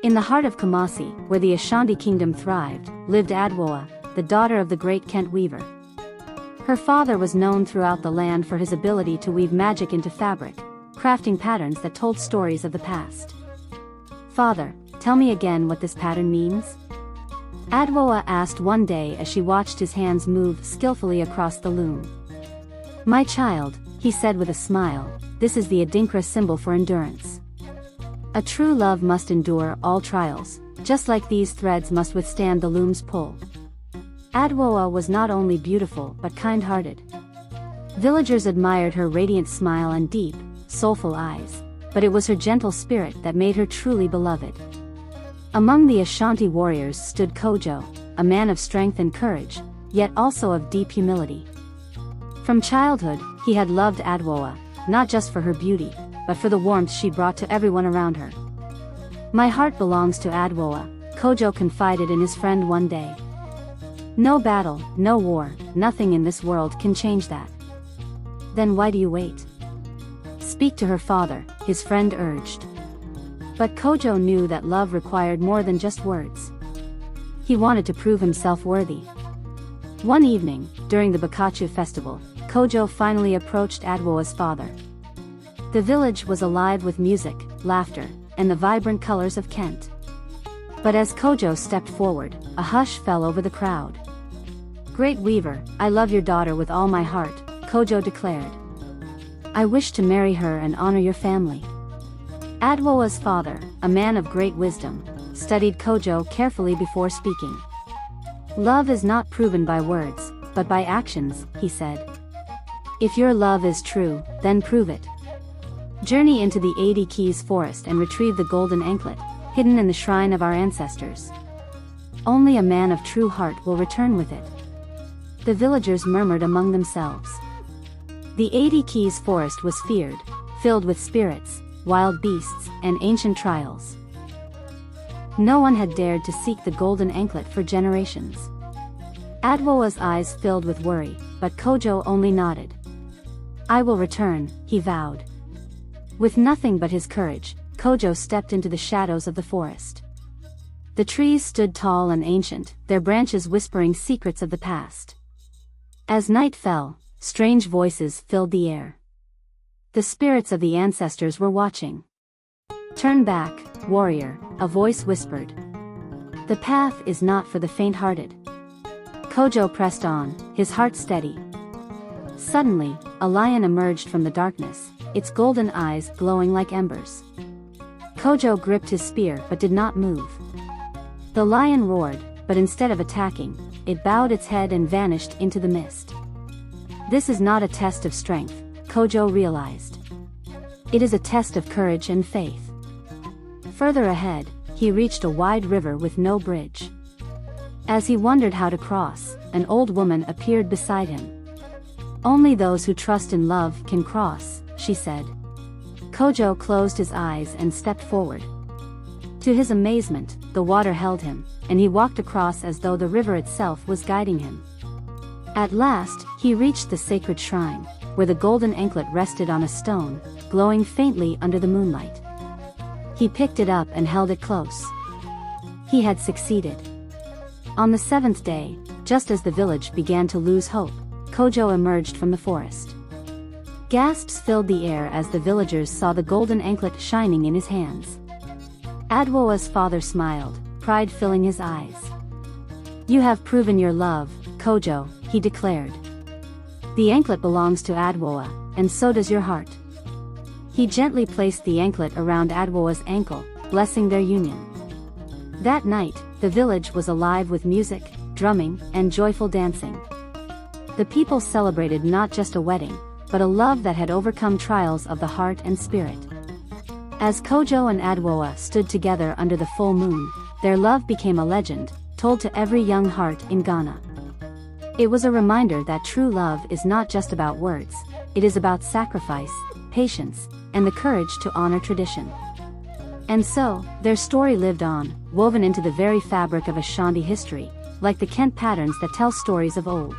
In the heart of Kumasi, where the Ashanti kingdom thrived, lived Adwoa, the daughter of the great Kent weaver. Her father was known throughout the land for his ability to weave magic into fabric, crafting patterns that told stories of the past. "Father, tell me again what this pattern means?" Adwoa asked one day as she watched his hands move skillfully across the loom. "My child," he said with a smile, "this is the Adinkra symbol for endurance. A true love must endure all trials, just like these threads must withstand the loom's pull." Adwoa was not only beautiful but kind-hearted. Villagers admired her radiant smile and deep, soulful eyes, but it was her gentle spirit that made her truly beloved. Among the Ashanti warriors stood Kojo, a man of strength and courage, yet also of deep humility. From childhood, he had loved Adwoa, not just for her beauty, but for the warmth she brought to everyone around her. "My heart belongs to Adwoa," Kojo confided in his friend one day. "No battle, no war, nothing in this world can change that." "Then why do you wait? Speak to her father," his friend urged. But Kojo knew that love required more than just words. He wanted to prove himself worthy. One evening, during the Bakachu festival, Kojo finally approached Adwoa's father. The village was alive with music, laughter, and the vibrant colors of Kent. But as Kojo stepped forward, a hush fell over the crowd. "Great weaver, I love your daughter with all my heart," Kojo declared. "I wish to marry her and honor your family." Adwoa's father, a man of great wisdom, studied Kojo carefully before speaking. "Love is not proven by words, but by actions," he said. "If your love is true, then prove it. Journey into the 80 Keys forest and retrieve the Golden Anklet, hidden in the shrine of our ancestors. Only a man of true heart will return with it." The villagers murmured among themselves. The 80 Keys forest was feared, filled with spirits, wild beasts, and ancient trials. No one had dared to seek the Golden Anklet for generations. Adwoa's eyes filled with worry, but Kojo only nodded. "I will return," he vowed. With nothing but his courage, Kojo stepped into the shadows of the forest. The trees stood tall and ancient, their branches whispering secrets of the past. As night fell, strange voices filled the air. The spirits of the ancestors were watching. "Turn back, warrior," a voice whispered. "The path is not for the faint-hearted." Kojo pressed on, his heart steady. Suddenly, a lion emerged from the darkness, its golden eyes glowing like embers. Kojo gripped his spear but did not move. The lion roared, but instead of attacking, it bowed its head and vanished into the mist. This is not a test of strength, Kojo realized. It is a test of courage and faith. Further ahead, he reached a wide river with no bridge. As he wondered how to cross, an old woman appeared beside him. "Only those who trust in love can cross," she said. Kojo closed his eyes and stepped forward. To his amazement, the water held him, and he walked across as though the river itself was guiding him. At last, he reached the sacred shrine, where the Golden Anklet rested on a stone, glowing faintly under the moonlight. He picked it up and held it close. He had succeeded. On the 7th day, just as the village began to lose hope, Kojo emerged from the forest. Gasps filled the air as the villagers saw the Golden Anklet shining in his hands. Adwoa's father smiled, pride filling his eyes. "You have proven your love, Kojo," he declared. "The anklet belongs to Adwoa, and so does your heart." He gently placed the anklet around Adwoa's ankle, blessing their union. That night, the village was alive with music, drumming, and joyful dancing. The people celebrated not just a wedding, but a love that had overcome trials of the heart and spirit. As Kojo and Adwoa stood together under the full moon, their love became a legend, told to every young heart in Ghana. It was a reminder that true love is not just about words, it is about sacrifice, patience, and the courage to honor tradition. And so, their story lived on, woven into the very fabric of Ashanti history, like the Kent patterns that tell stories of old.